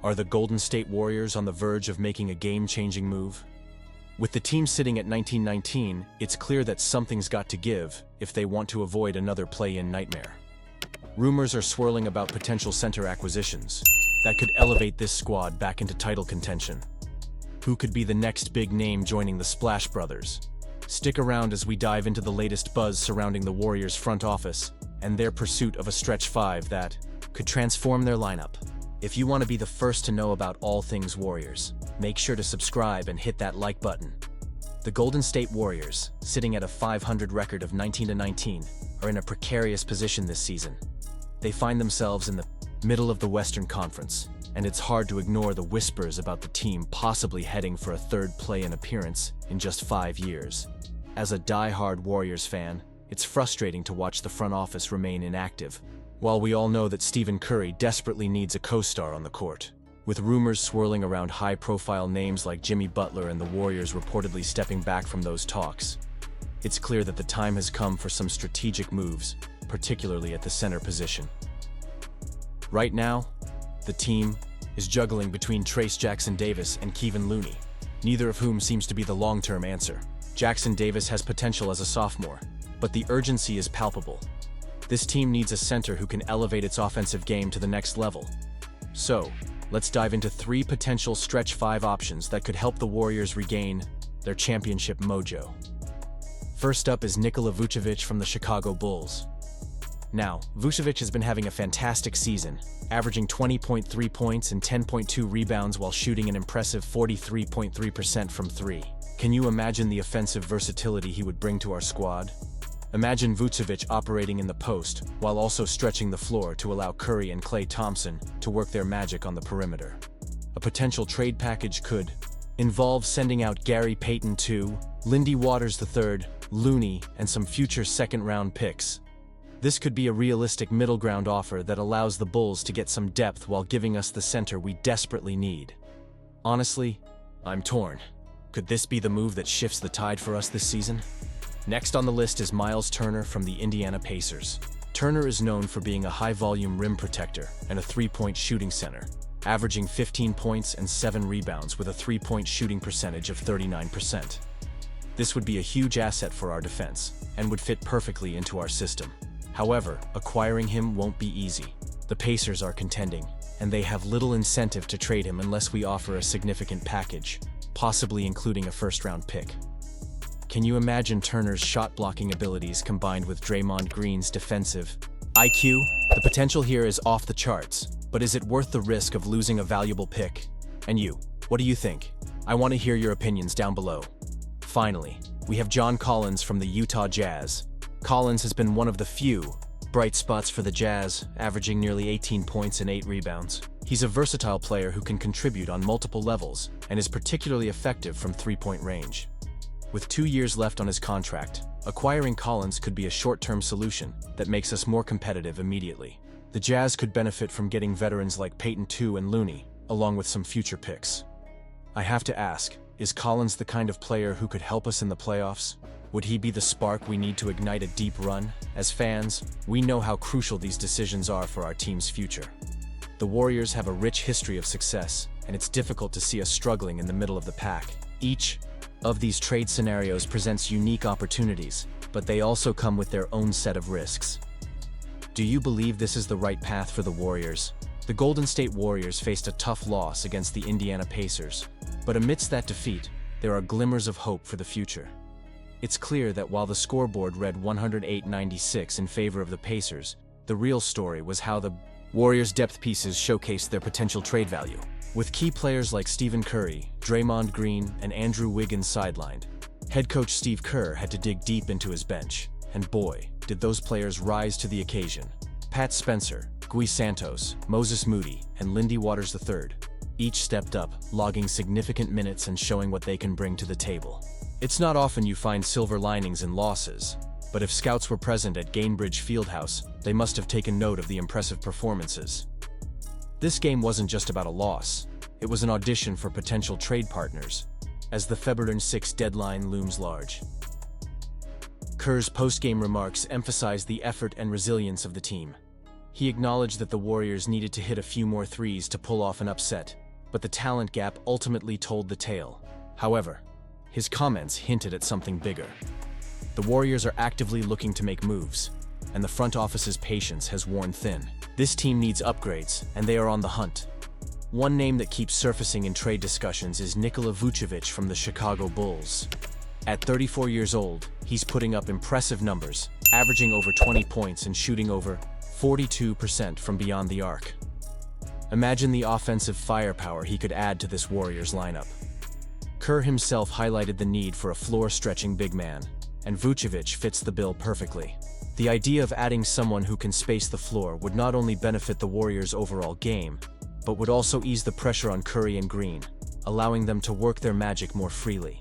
Are the Golden State Warriors on the verge of making a game-changing move? With the team sitting at 19-19, it's clear that something's got to give if they want to avoid another play-in nightmare. Rumors are swirling about potential center acquisitions that could elevate this squad back into title contention. Who could be the next big name joining the Splash Brothers? Stick around as we dive into the latest buzz surrounding the Warriors' front office and their pursuit of a stretch five that could transform their lineup. If you want to be the first to know about all things Warriors, make sure to subscribe and hit that like button. The Golden State Warriors, sitting at a .500 record of 19-19, are in a precarious position this season. They find themselves in the middle of the Western Conference, and it's hard to ignore the whispers about the team possibly heading for a third play-in appearance in just 5 years. As a die-hard Warriors fan, it's frustrating to watch the front office remain inactive, while we all know that Stephen Curry desperately needs a co-star on the court. With rumors swirling around high-profile names like Jimmy Butler and the Warriors reportedly stepping back from those talks, it's clear that the time has come for some strategic moves, particularly at the center position. Right now, the team is juggling between Trayce Jackson-Davis and Kevon Looney, neither of whom seems to be the long-term answer. Jackson-Davis has potential as a sophomore, but the urgency is palpable. This team needs a center who can elevate its offensive game to the next level. So, let's dive into 3 potential stretch 5 options that could help the Warriors regain their championship mojo. First up is Nikola Vucevic from the Chicago Bulls. Now, Vucevic has been having a fantastic season, averaging 20.3 points and 10.2 rebounds while shooting an impressive 43.3% from 3. Can you imagine the offensive versatility he would bring to our squad? Imagine Vucevic operating in the post while also stretching the floor to allow Curry and Klay Thompson to work their magic on the perimeter. A potential trade package could involve sending out Gary Payton II, Lindy Waters III, Looney, and some future second-round picks. This could be a realistic middle ground offer that allows the Bulls to get some depth while giving us the center we desperately need. Honestly, I'm torn. Could this be the move that shifts the tide for us this season? Next on the list is Miles Turner from the Indiana Pacers. Turner is known for being a high-volume rim protector and a three-point shooting center, averaging 15 points and 7 rebounds with a three-point shooting percentage of 39%. This would be a huge asset for our defense and would fit perfectly into our system. However, acquiring him won't be easy. The Pacers are contending, and they have little incentive to trade him unless we offer a significant package, possibly including a first-round pick. Can you imagine Turner's shot-blocking abilities combined with Draymond Green's defensive IQ? The potential here is off the charts, but is it worth the risk of losing a valuable pick? And you, what do you think? I want to hear your opinions down below. Finally, we have John Collins from the Utah Jazz. Collins has been one of the few bright spots for the Jazz, averaging nearly 18 points and 8 rebounds. He's a versatile player who can contribute on multiple levels and is particularly effective from three-point range. With 2 years left on his contract, acquiring Collins could be a short-term solution that makes us more competitive immediately. The Jazz could benefit from getting veterans like Payton II and Looney, along with some future picks. I have to ask, is Collins the kind of player who could help us in the playoffs? Would he be the spark we need to ignite a deep run? As fans, we know how crucial these decisions are for our team's future. The Warriors have a rich history of success, and it's difficult to see us struggling in the middle of the pack. Each of these trade scenarios presents unique opportunities, but they also come with their own set of risks. Do you believe this is the right path for the Warriors? The Golden State Warriors faced a tough loss against the Indiana Pacers, but amidst that defeat, there are glimmers of hope for the future. It's clear that while the scoreboard read 108-96 in favor of the Pacers, the real story was how the Warriors' depth pieces showcased their potential trade value. With key players like Stephen Curry, Draymond Green, and Andrew Wiggins sidelined, head coach Steve Kerr had to dig deep into his bench, and boy, did those players rise to the occasion. Pat Spencer, Gui Santos, Moses Moody, and Lindy Waters III each stepped up, logging significant minutes and showing what they can bring to the table. It's not often you find silver linings in losses, but if scouts were present at Gainbridge Fieldhouse, they must have taken note of the impressive performances. This game wasn't just about a loss, it was an audition for potential trade partners, as the February 6 deadline looms large. Kerr's post-game remarks emphasized the effort and resilience of the team. He acknowledged that the Warriors needed to hit a few more threes to pull off an upset, but the talent gap ultimately told the tale. However, his comments hinted at something bigger. The Warriors are actively looking to make moves, and the front office's patience has worn thin. This team needs upgrades, and they are on the hunt. One name that keeps surfacing in trade discussions is Nikola Vucevic from the Chicago Bulls. At 34 years old, he's putting up impressive numbers, averaging over 20 points and shooting over 42% from beyond the arc. Imagine the offensive firepower he could add to this Warriors lineup. Kerr himself highlighted the need for a floor-stretching big man, and Vucevic fits the bill perfectly. The idea of adding someone who can space the floor would not only benefit the Warriors' overall game, but would also ease the pressure on Curry and Green, allowing them to work their magic more freely.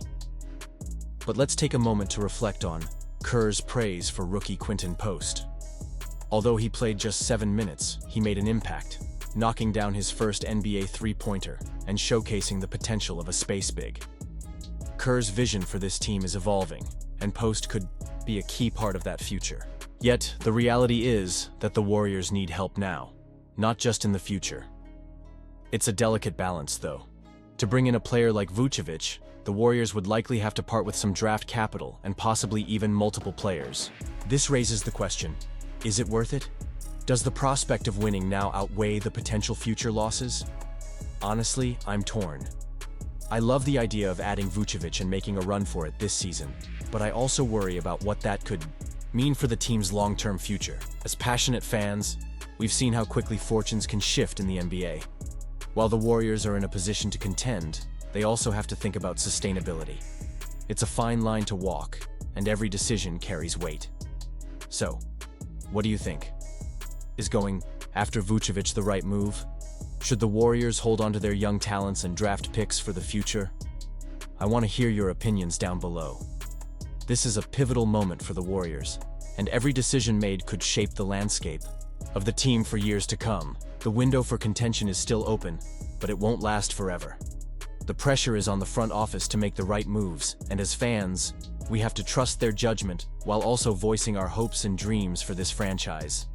But let's take a moment to reflect on Kerr's praise for rookie Quinton Post. Although he played just 7 minutes, he made an impact, knocking down his first NBA three-pointer and showcasing the potential of a space big. Kerr's vision for this team is evolving, and Post could be a key part of that future. Yet, the reality is that the Warriors need help now, not just in the future. It's a delicate balance, though. To bring in a player like Vucevic, the Warriors would likely have to part with some draft capital and possibly even multiple players. This raises the question, is it worth it? Does the prospect of winning now outweigh the potential future losses? Honestly, I'm torn. I love the idea of adding Vucevic and making a run for it this season, but I also worry about what that could mean for the team's long-term future. As passionate fans, we've seen how quickly fortunes can shift in the NBA. While the Warriors are in a position to contend, they also have to think about sustainability. It's a fine line to walk, and every decision carries weight. So, what do you think? Is going after Vucevic the right move? Should the Warriors hold on to their young talents and draft picks for the future? I want to hear your opinions down below. This is a pivotal moment for the Warriors, and every decision made could shape the landscape of the team for years to come. The window for contention is still open, but it won't last forever. The pressure is on the front office to make the right moves, and as fans, we have to trust their judgment while also voicing our hopes and dreams for this franchise.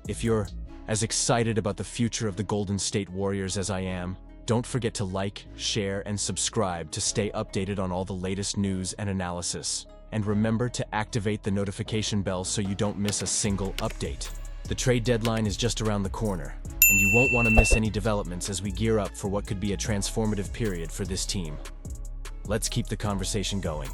If you're as excited about the future of the Golden State Warriors as I am, don't forget to like, share, and subscribe to stay updated on all the latest news and analysis. And remember to activate the notification bell so you don't miss a single update. The trade deadline is just around the corner, and you won't want to miss any developments as we gear up for what could be a transformative period for this team. Let's keep the conversation going.